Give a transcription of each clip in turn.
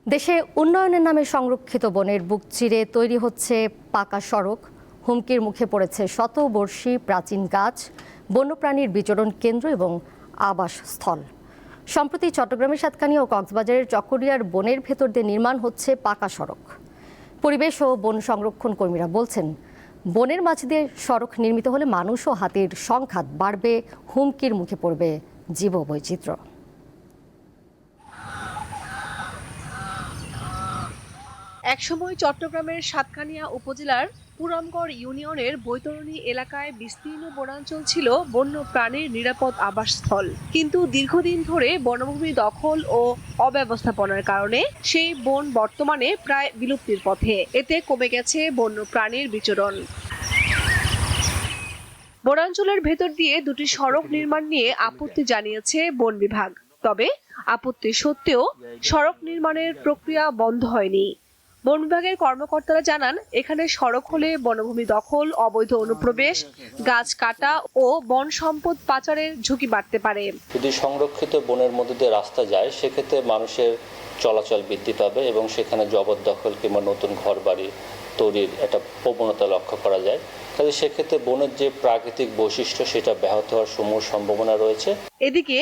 দেশে উন্নয়নের নামে সংরক্ষিত বনের বুক চিরে তৈরি হচ্ছে পাকা সড়ক। হুমকির মুখে পড়েছে শতবর্ষী প্রাচীন গাছ, বন্যপ্রাণীর বিচরণ কেন্দ্র এবং আবাসস্থল। সম্প্রতি চট্টগ্রামের সাতকানিয়া ও কক্সবাজারের চকরিয়ার বনের ভেতর দিয়ে নির্মাণ হচ্ছে পাকা সড়ক। পরিবেশ ও বন সংরক্ষণ কর্মীরা বলছেন, বনের মাঝ দিয়ে সড়ক নির্মিত হলে মানুষ ও হাতির সংঘাত বাড়বে, হুমকির মুখে পড়বে জীববৈচিত্র্য। একসময় চট্টগ্রামের সাতকানিয়া উপজেলার পুরামগড় ইউনিয়নের বৈতরণী এলাকায় বিস্তীর্ণ বনাঞ্চল ছিল বন্য প্রাণীর নিরাপদ আবাসস্থল। কিন্তু দীর্ঘদিন ধরে বনভূমি দখল ও অব্যবস্থাপনার কারণে সেই বন বর্তমানে প্রায় বিলুপ্তির পথে। এতে কমে গেছে বন্য প্রাণীর বিচরণ। বনাঞ্চলের ভেতর দিয়ে দুটি সড়ক নির্মাণ নিয়ে আপত্তি জানিয়েছে বন বিভাগ। তবে আপত্তি সত্ত্বেও সড়ক নির্মাণের প্রক্রিয়া বন্ধ হয়নি। বন বিভাগের কর্মকর্তারা জানান, এখানে সড়ক হলে বনভূমি দখল, অবৈধ অনুপ্রবেশ, গাছ কাটা ও বন সম্পদ পাচারের ঝুঁকি বাড়তে পারে। যদি সংরক্ষিত বনের মধ্যে দিয়ে রাস্তা যায়, সেক্ষেত্রে মানুষের চলাচল বৃদ্ধি পাবে এবং সেখানে জবরদখল কিংবা নতুন ঘরবাড়ি তৈরির একটা প্রবণতা লক্ষ্য করা যায়। তাহলে সেক্ষেত্রে বনের যে প্রাকৃতিক বৈশিষ্ট্য সেটা ব্যাহত হওয়ার সমূহ সম্ভাবনা রয়েছে। এদিকে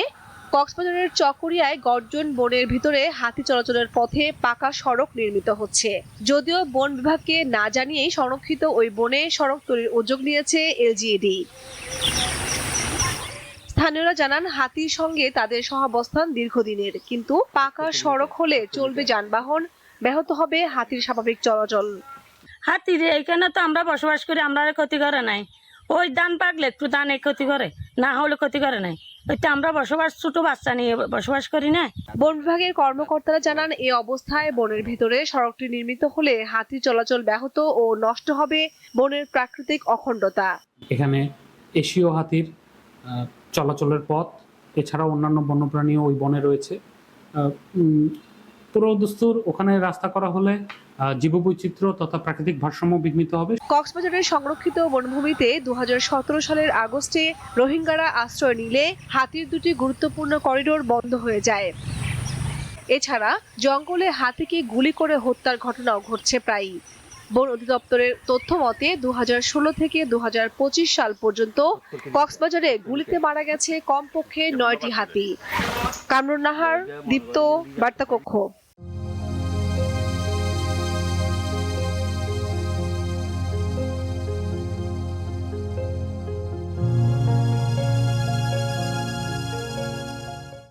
কক্সবাজারের চকরিয়ায় গর্জন বনের ভিতরে হাতি চলাচলের পথে পাকা সড়ক নির্মিত হচ্ছে। যদিও বন বিভাগকে না জানিয়েই সংরক্ষিত ওই বনে সড়ক তৈরির উদ্যোগ নিয়েছে এলজিইডি। স্থানীয়রা জানান, হাতির সঙ্গে তাদের সহাবস্থান দীর্ঘদিনের, কিন্তু পাকা সড়ক হলে চলবে যানবাহন, ব্যাহত হবে হাতির স্বাভাবিক চলাচল। হাতির এখানে তো আমরা বসবাস করি, আমরা ক্ষতি করে নাই। ওই ধান পাকলে একটু ধানে ক্ষতি করে, না হলে ক্ষতি করে নাই। ওইটা আমরা বসবাস, ছোট বাচ্চা নিয়ে বসবাস করি না। বন বিভাগের কর্মকর্তারা জানান, এই অবস্থায় বনের ভিতরে সড়কটি নির্মিত হলে হাতি চলাচল ব্যাহত ও নষ্ট হবে বনের প্রাকৃতিক অখণ্ডতা। এখানে এশীয় হাতির চলাচলের পথ, এছাড়াও অন্যান্য বন্যপ্রাণীও ওই বনে রয়েছে। পুরো দস্তুর ওখানে রাস্তা করা হলে জীববৈচিত্র্য তথা প্রাকৃতিক ভারসাম্য বিঘ্নিত হবে। কক্সবাজারের সংরক্ষিত বনভূমিতে 2017 সালের আগস্টে রোহিঙ্গারা আশ্রয় নিলে হাতির দুটি গুরুত্বপূর্ণ করিডোর বন্ধ হয়ে যায়। এছাড়া জঙ্গলে হাতিকে গুলি করে হত্যার ঘটনাও ঘটছে প্রায়ই। বন অধিদপ্তরের তথ্য মতে 2016 থেকে 2025 সাল পর্যন্ত কক্সবাজারে গুলিতে মারা গেছে কমপক্ষে 9টি হাতি। কামরুন নাহার, দীপ্ত, বার্তা কক্ষ।